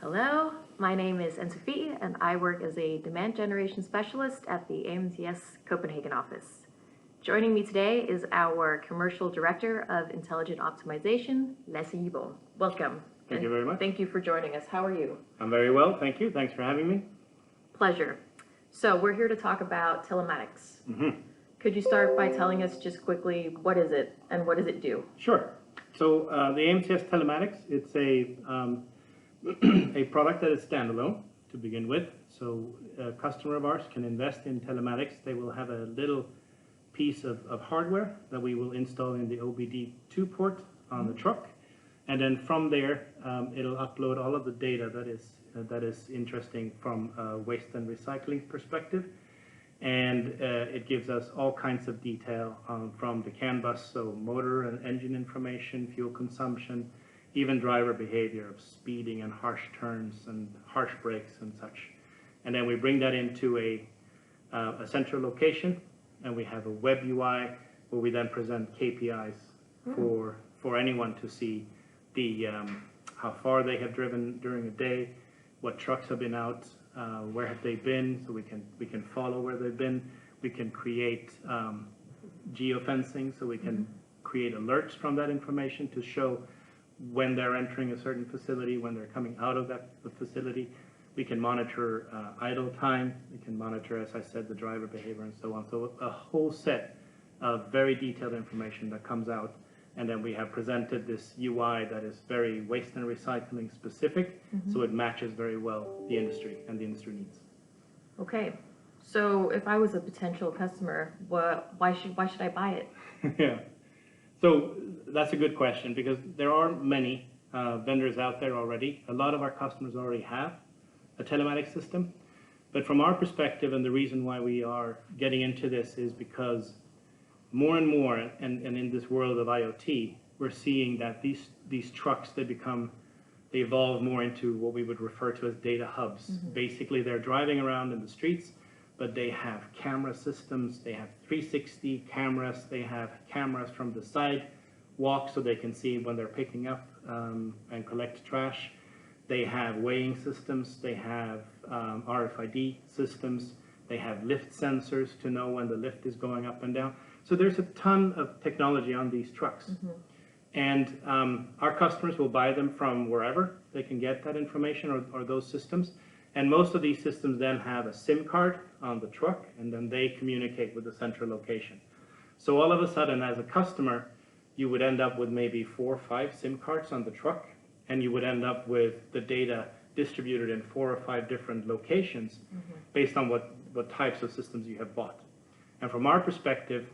Hello, my name is Sofie and I work as a demand generation specialist at the AMCS Copenhagen office. Joining me today is our Commercial Director of Intelligent Optimization, Lasse Jibborn. Welcome. Thank you very much. Thank you for joining us. How are you? I'm very well, thank you. Thanks for having me. Pleasure. So we're here to talk about telematics. Could you start by telling us just quickly, what is it and what does it do? Sure. So the AMCS Telematics, it's a product that is standalone to begin with. So a customer of ours can invest in telematics. They will have a little piece of hardware that we will install in the OBD2 port on the truck. And then from there, it'll upload all of the data that is interesting from a waste and recycling perspective. And it gives us all kinds of detail from the CAN bus, so motor and engine information, fuel consumption, even driver behavior of speeding and harsh turns and harsh brakes and such. And then we bring that into a central location, and we have a web UI where we then present KPIs for anyone to see the how far they have driven during a day, what trucks have been out, where have they been, so we can follow where they've been. We can create geofencing, so we can create alerts from that information to show when they're entering a certain facility, when they're coming out of that facility. We can monitor idle time. We can monitor, as I said, the driver behavior and so on. So a whole set of very detailed information that comes out. And then we have presented this UI that is very waste and recycling specific, so it matches very well the industry and the industry needs. Okay, so if I was a potential customer, why should I buy it? Yeah, so that's a good question, because there are many vendors out there already. A lot of our customers already have a telematics system, but from our perspective, and the reason why we are getting into this is because more and more, and in this world of IoT, we're seeing that these trucks, they evolve more into what we would refer to as data hubs. Basically, they're driving around in the streets, but they have camera systems, they have 360 cameras, they have cameras from the side walk so they can see when they're picking up and collect trash. They have weighing systems, they have RFID systems, they have lift sensors to know when the lift is going up and down. So there's a ton of technology on these trucks. And our customers will buy them from wherever they can get that information or those systems. And most of these systems then have a SIM card on the truck, and then they communicate with the central location. So all of a sudden, as a customer, you would end up with maybe 4 or 5 SIM cards on the truck, and you would end up with the data distributed in 4 or 5 different locations based on what types of systems you have bought. And from our perspective,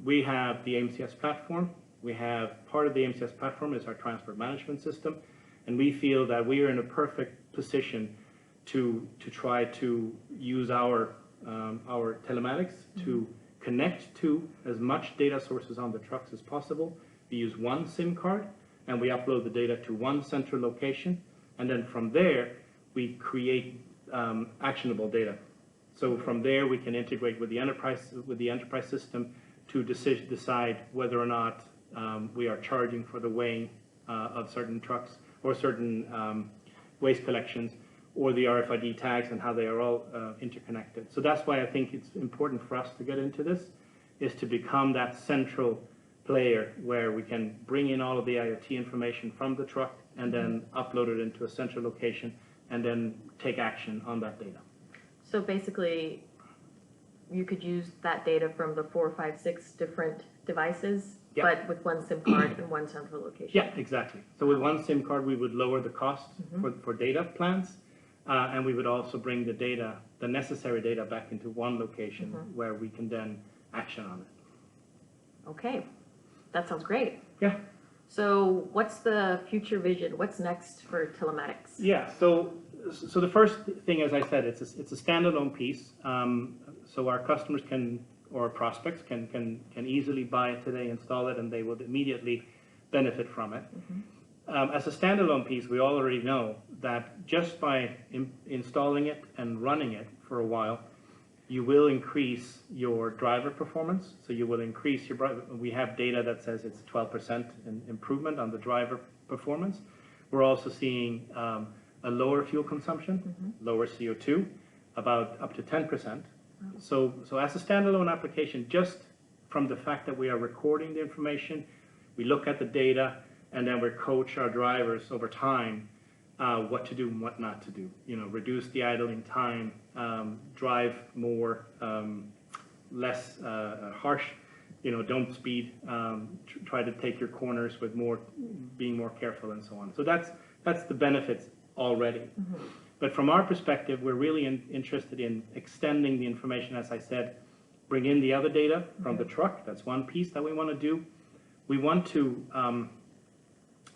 we have the AMCS Platform. We have part of the AMCS Platform is our transport management system, and we feel that we are in a perfect position to try to use our telematics to connect to as much data sources on the trucks as possible. We use one SIM card, and we upload the data to one central location, and then from there we create actionable data. So from there we can integrate with the enterprise system to decide whether or not we are charging for the weighing of certain trucks or certain waste collections, or the RFID tags and how they are all interconnected. So that's why I think it's important for us to get into this, is to become that central player where we can bring in all of the IoT information from the truck and then upload it into a central location and then take action on that data. So basically, you could use that data from the 4, 5, 6 different devices, but with one SIM card in one central location. Yeah, exactly. So with one SIM card, we would lower the cost for data plans, and we would also bring the data, the necessary data, back into one location where we can then action on it. Okay, that sounds great. Yeah. So what's the future vision? What's next for telematics? Yeah, so the first thing, as I said, it's a standalone piece. So our customers can, or prospects can easily buy it today, install it, and they will immediately benefit from it. As a standalone piece, we already know that just by installing it and running it for a while, you will increase your driver performance. So you will increase your, we have data that says it's 12% improvement on the driver performance. We're also seeing a lower fuel consumption, lower CO2, about up to 10%. So as a standalone application, just from the fact that we are recording the information, we look at the data, and then we coach our drivers over time what to do and what not to do. You know, reduce the idling time, drive more, less harsh. You know, don't speed. Try to take your corners with being more careful, and so on. So that's the benefits already. But from our perspective, we're really interested in extending the information, as I said, bring in the other data from the truck. That's one piece that we want to do. We want to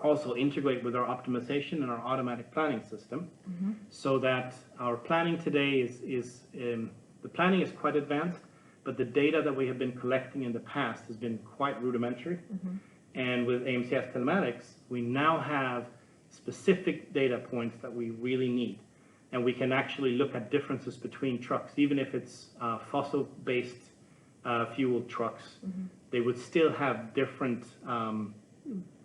also integrate with our optimization and our automatic planning system, so that our planning today is the planning is quite advanced, but the data that we have been collecting in the past has been quite rudimentary. And with AMCS Telematics, we now have specific data points that we really need. And we can actually look at differences between trucks, even if it's fossil-based fuel trucks. They would still have different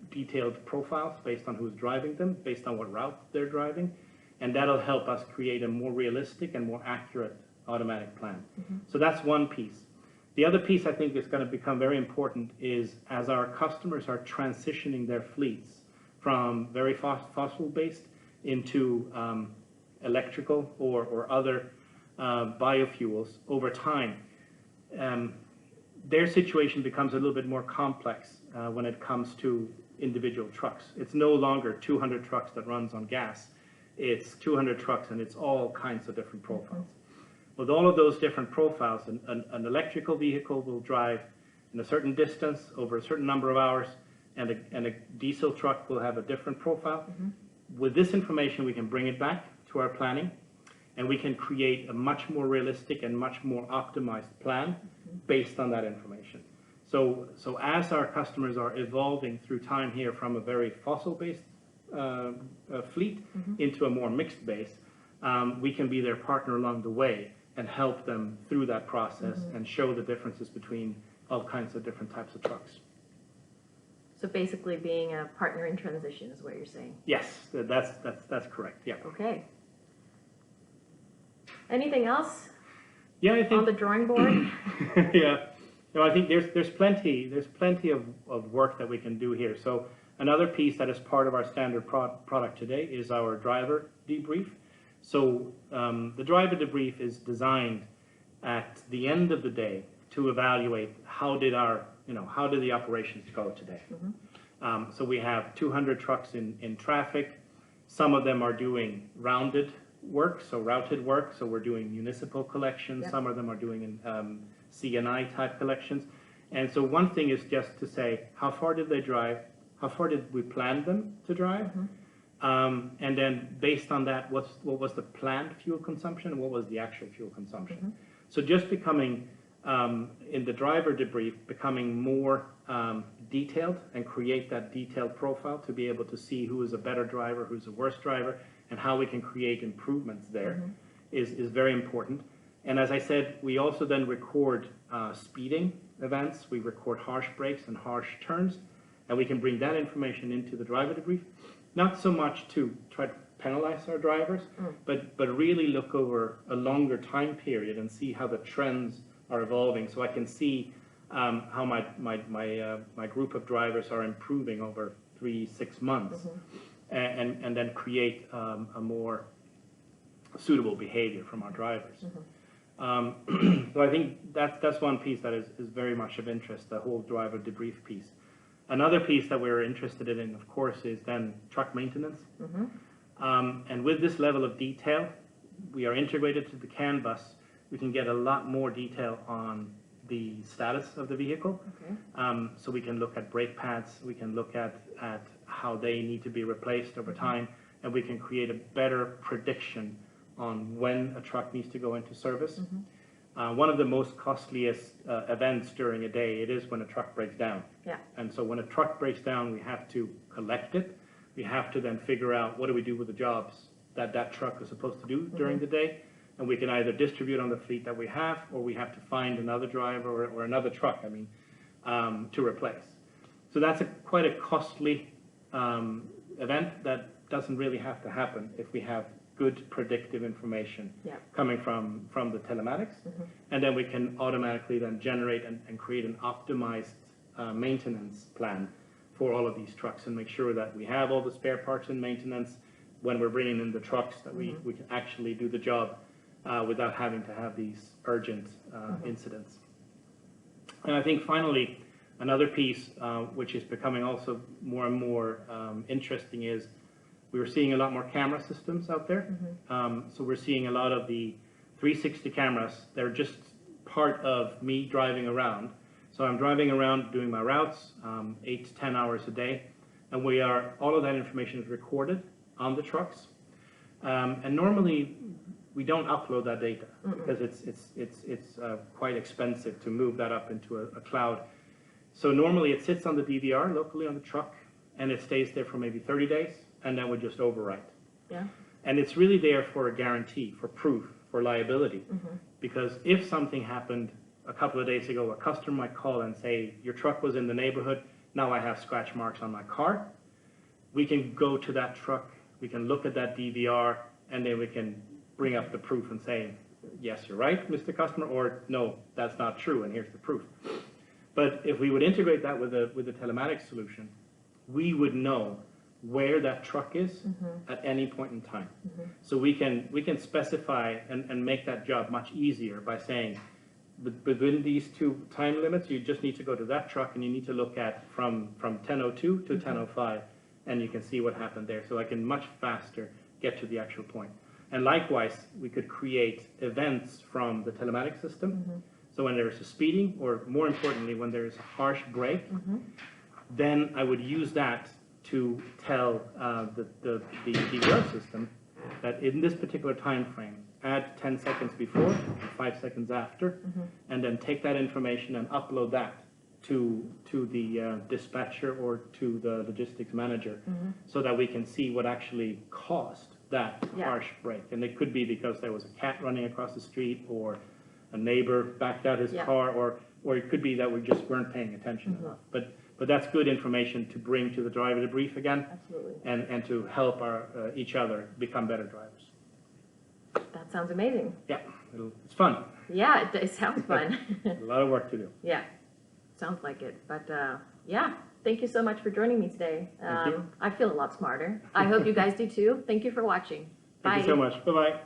detailed profiles based on who's driving them, based on what route they're driving. And that'll help us create a more realistic and more accurate automatic plan. So that's one piece. The other piece I think is going to become very important is as our customers are transitioning their fleets from very fossil-based into electrical or other biofuels over time, their situation becomes a little bit more complex when it comes to individual trucks. It's no longer 200 trucks that runs on gas. It's 200 trucks, and it's all kinds of different profiles. With all of those different profiles, an electrical vehicle will drive in a certain distance over a certain number of hours, and a diesel truck will have a different profile. With this information, we can bring it back to our planning, and we can create a much more realistic and much more optimized plan based on that information. So as our customers are evolving through time here from a very fossil-based fleet into a more mixed base, we can be their partner along the way and help them through that process and show the differences between all kinds of different types of trucks. So basically being a partner in transition is what you're saying? Yes, that's correct, yeah. Okay. Anything else? Yeah, I think on the drawing board? Yeah. No, I think there's plenty of work that we can do here. So another piece that is part of our standard product today is our driver debrief. So the driver debrief is designed at the end of the day to evaluate how did the operations go today. So we have 200 trucks in traffic. Some of them are doing routed work, so we're doing municipal collections. Some of them are doing CNI type collections. And so one thing is just to say, how far did they drive? How far did we plan them to drive? And then based on that, what was the planned fuel consumption and what was the actual fuel consumption? So just becoming, in the driver debrief, becoming more detailed and create that detailed profile to be able to see who is a better driver, who's a worse driver, and how we can create improvements there is very important. And as I said, we also then record speeding events. We record harsh brakes and harsh turns, and we can bring that information into the driver debrief. Not so much to try to penalize our drivers, but really look over a longer time period and see how the trends are evolving. So I can see how my group of drivers are improving over 3-6 months, and then create a more suitable behavior from our drivers. So I think that's one piece that is very much of interest, the whole driver debrief piece. Another piece that we're interested in, of course, is then truck maintenance. And with this level of detail, we are integrated to the CAN bus. We can get a lot more detail on the status of the vehicle. So we can look at brake pads, we can look at how they need to be replaced over time, and we can create a better prediction on when a truck needs to go into service. One of the most costliest events during a day, it is when a truck breaks down. And so when a truck breaks down, we have to collect it. We have to then figure out what do we do with the jobs that truck is supposed to do during the day. And we can either distribute on the fleet that we have, or we have to find another driver or another truck, to replace. So that's quite a costly event that doesn't really have to happen if we have good predictive information Yeah. coming from the telematics. And then we can automatically then generate and create an optimized maintenance plan for all of these trucks and make sure that we have all the spare parts in maintenance when we're bringing in the trucks, that we can actually do the job without having to have these urgent incidents. And I think finally, another piece which is becoming also more and more interesting is we're seeing a lot more camera systems out there. So we're seeing a lot of the 360 cameras. They're just part of me driving around. So I'm driving around doing my routes 8 to 10 hours a day, and all of that information is recorded on the trucks. And normally we don't upload that data because it's quite expensive to move that up into a cloud. So normally it sits on the DVR locally on the truck, and it stays there for maybe 30 days, and then we just overwrite. Yeah. And it's really there for a guarantee, for proof, for liability. Because if something happened a couple of days ago, a customer might call and say, your truck was in the neighborhood, now I have scratch marks on my car. We can go to that truck, we can look at that DVR, and then we can bring up the proof and say, yes, you're right, Mr. Customer, or no, that's not true, and here's the proof. But if we would integrate that with a telematics solution, we would know where that truck is at any point in time. So we can specify and make that job much easier by saying, within these two time limits, you just need to go to that truck and you need to look at from 10:02 to 10:05, and you can see what happened there. So I can much faster get to the actual point. And likewise, we could create events from the telematics system. So when there's a speeding, or more importantly, when there's a harsh brake, then I would use that to tell the DVR system that in this particular time frame, add 10 seconds before and 5 seconds after, and then take that information and upload that to the dispatcher or to the logistics manager, so that we can see what actually caused that harsh brake. And it could be because there was a cat running across the street, or a neighbor backed out his car, or it could be that we just weren't paying attention enough. But that's good information to bring to the driver debrief again. Absolutely. And to help each other become better drivers. That sounds amazing. Yeah, it's fun. Yeah, it sounds fun. A lot of work to do. Yeah, sounds like it. But yeah, thank you so much for joining me today. Thank you. I feel a lot smarter. I hope you guys do too. Thank you for watching. Bye. Thank you so much. Bye-bye.